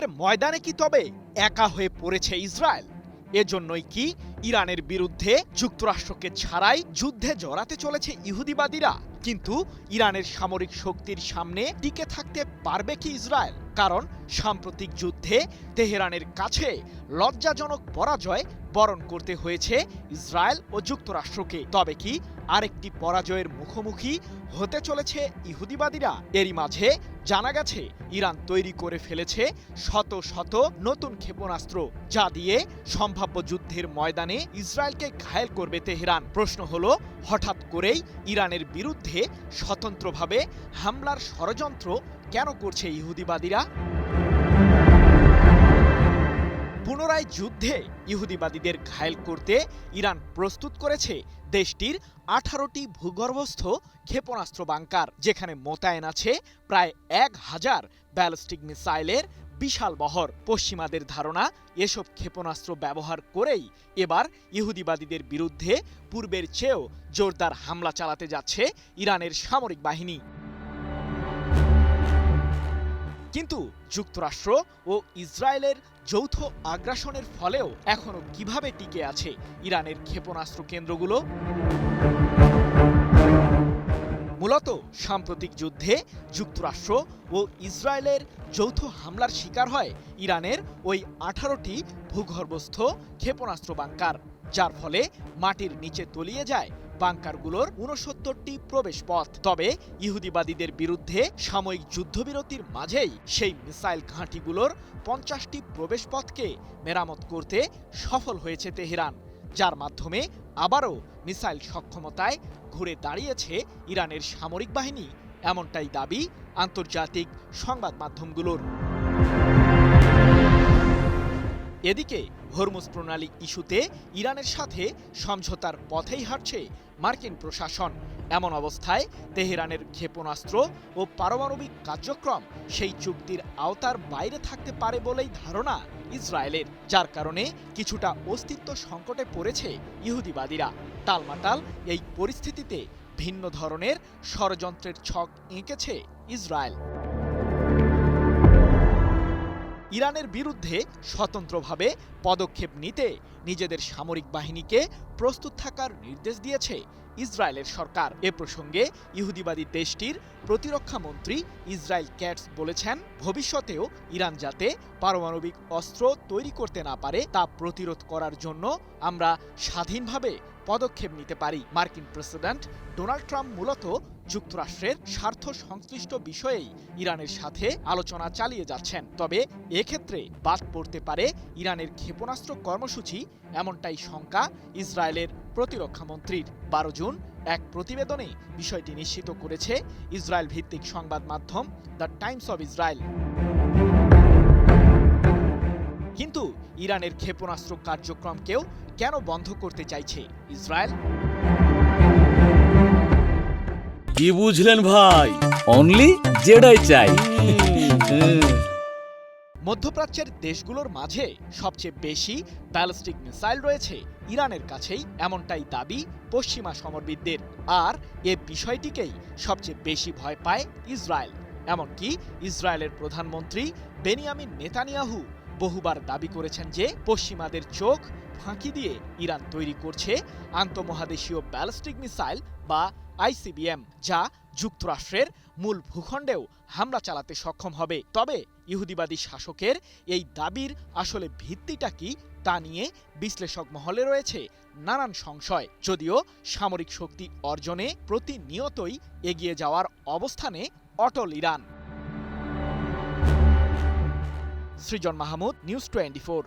যুদ্ধের ময়দানে কি তবে একা হয়ে পড়েছে ইসরায়েল? এজন্যই কি ইরানের বিরুদ্ধে যুক্তরাষ্ট্রকে ছাড়াই যুদ্ধে জড়াতে চলেছে ইহুদিবাদীরা? কিন্তু ইরানের সামরিক শক্তির সামনে টিকে থাকতে পারবে কি ইসরায়েল? কারণ সাম্প্রতিক যুদ্ধে তেহরানের কাছে লজ্জাজনক পরাজয় বরণ করতে হয়েছে ইসরায়েল ও যুক্তরাষ্ট্রকে। তবে কি আরেকটি পরাজয়ের মুখোমুখি হতে চলেছে ইহুদিবাদীরা? এরই মাঝে জানা গেছে ইরান তৈরি করে ফেলেছে শত শত নতুন ক্ষেপণাস্ত্র, যা দিয়ে সম্ভাব্য যুদ্ধের ময়দানে ইসরায়েলকে ঘায়েল করবে তেহরান। প্রশ্ন হলো, হঠাৎ করেই ইরানের বিরুদ্ধে স্বতন্ত্রভাবে হামলার ষড়যন্ত্র কেন করছে ইহুদিবাদীরা? পুনরায় যুদ্ধে ইহুদিবাদীদের ঘায়েল করতে ইরান প্রস্তুত করেছে দেশটির 18টি ভূগর্ভস্থ ক্ষেপণাস্ত্র বাংকার, যেখানে মোতায়েন আছে প্রায় 1000 ব্যালিস্টিক মিসাইলের বিশাল বহর। পশ্চিমাদের ধারণা, এসব ক্ষেপণাস্ত্র ব্যবহার করেই এবার ইহুদিবাদীদের বিরুদ্ধে পূর্বের চেয়েও জোরদার হামলা চালাতে যাচ্ছে ইরানের সামরিক বাহিনী। কিন্তু যুক্তরাষ্ট্র ও ইসরায়েলের যৌথ আগ্রাসনের ফলেও এখনো কিভাবে টিকে আছে ইরানের ক্ষেপণাস্ত্র কেন্দ্রগুলো? মূলত সাম্প্রতিক যুদ্ধে যুক্তরাষ্ট্র ও ইসরায়েলের যৌথ হামলার শিকার হয় ইরানের ওই 18টি ভূগর্ভস্থ ক্ষেপণাস্ত্র বাংকার, যার ফলে মাটির নিচে তলিয়ে যায় বাংকারগুলোর 69টি প্রবেশ পথ। তবে ইহুদিবাদীদের বিরুদ্ধে সাময়িক যুদ্ধবিরতির মাঝেই সেই মিসাইল ঘাঁটিগুলোর 50টি প্রবেশ পথকে মেরামত করতে সফল হয়েছে তেহরান, যার মাধ্যমে আবারও মিসাইল সক্ষমতায় ঘুরে দাঁড়িয়েছে ইরানের সামরিক বাহিনী, এমনটাই দাবি আন্তর্জাতিক সংবাদ মাধ্যমগুলোর। এদিকে হরমুজ প্রণালী ইস্যুতে ইরানের সাথে সমঝোতার পথেই হাঁটছে মার্কিন প্রশাসন। এমন অবস্থায় তেহরানের ক্ষেপণাস্ত্র ও পারমাণবিক কার্যক্রম সেই চুক্তির আওতার বাইরে থাকতে পারে বলেই ধারণা ইসরায়েলের, যার কারণে কিছুটা অস্তিত্ব সংকটে পড়েছে ইহুদিবাদীরা। টালমাটাল এই পরিস্থিতিতে ভিন্ন ধরনের ষড়যন্ত্রের ছক এঁকেছে ইসরায়েল। ইরানের বিরুদ্ধে স্বতন্ত্রভাবে পদক্ষেপ নিতে নিজেদের সামরিক বাহিনীকে প্রস্তুত থাকার নির্দেশ দিয়েছে ইসরায়েলের সরকার। এ প্রসঙ্গে ইহুদিবাদী দেশটির প্রতিরক্ষা মন্ত্রী ইসরায়েল ক্যাটস বলেছেন, ভবিষ্যতেও ইরান যাতে পারমাণবিক অস্ত্র তৈরি করতে না পারে তা প্রতিরোধ করার জন্য আমরা স্বাধীনভাবে পদক্ষেপ নিতে পারি। মার্কিন প্রেসিডেন্ট ডোনাল্ড ট্রাম্প মূলত যুক্তরাষ্ট্রের স্বার্থ সংশ্লিষ্ট বিষয়েই ইরানের সাথে আলোচনা চালিয়ে যাচ্ছেন। তবে এক্ষেত্রে বাদ পড়তে পারে ইরানের ক্ষেপণাস্ত্র কর্মসূচি, এমনটাই শঙ্কা ইসরায়েলের প্রতিরক্ষা মন্ত্রীর। 12 জুন এক প্রতিবেদনে বিষয়টি নিশ্চিত করেছে ইসরায়েল ভিত্তিক সংবাদ মাধ্যম দ্য টাইমস অব ইসরায়েল। কিন্তু ইরানের ক্ষেপণাস্ত্র কার্যক্রমকেও কেন বন্ধ করতে চাইছে ইসরায়েল? কি বুঝলেন ভাই? অনলি যেটাই চাই। মধ্যপ্রাচ্যের দেশগুলোর মাঝে সবচেয়ে বেশি ব্যালিস্টিক মিসাইল রয়েছে ইরানের কাছেই, এমনটাই দাবি পশ্চিমা সমরবিদদের। আর এ বিষয়টিকেই সবচেয়ে বেশি ভয় পায় ইসরায়েল। এমনকি ইসরায়েলের প্রধানমন্ত্রী বেনিয়ামিন নেতানিয়াহু বহুবার দাবি করেছেন যে পশ্চিমাদের চোখ ফাঁকি দিয়ে ইরান তৈরি করছে আন্তঃমহাদেশীয় ব্যালিস্টিক মিসাইল বা আইসিবিএম, যা যুক্তরাষ্ট্রের মূল ভূখণ্ডেও হামলা চালাতে সক্ষম হবে। তবে ইহুদিবাদী শাসকের এই দাবির আসলে ভিত্তিটা কি তা নিয়ে বিশ্লেষক মহলে রয়েছে নানান সংশয়। যদিও সামরিক শক্তি অর্জনে প্রতিনিয়তই এগিয়ে যাওয়ার অবস্থানে অটল ইরান। সৃজন মাহমুদ, নিউজ 24।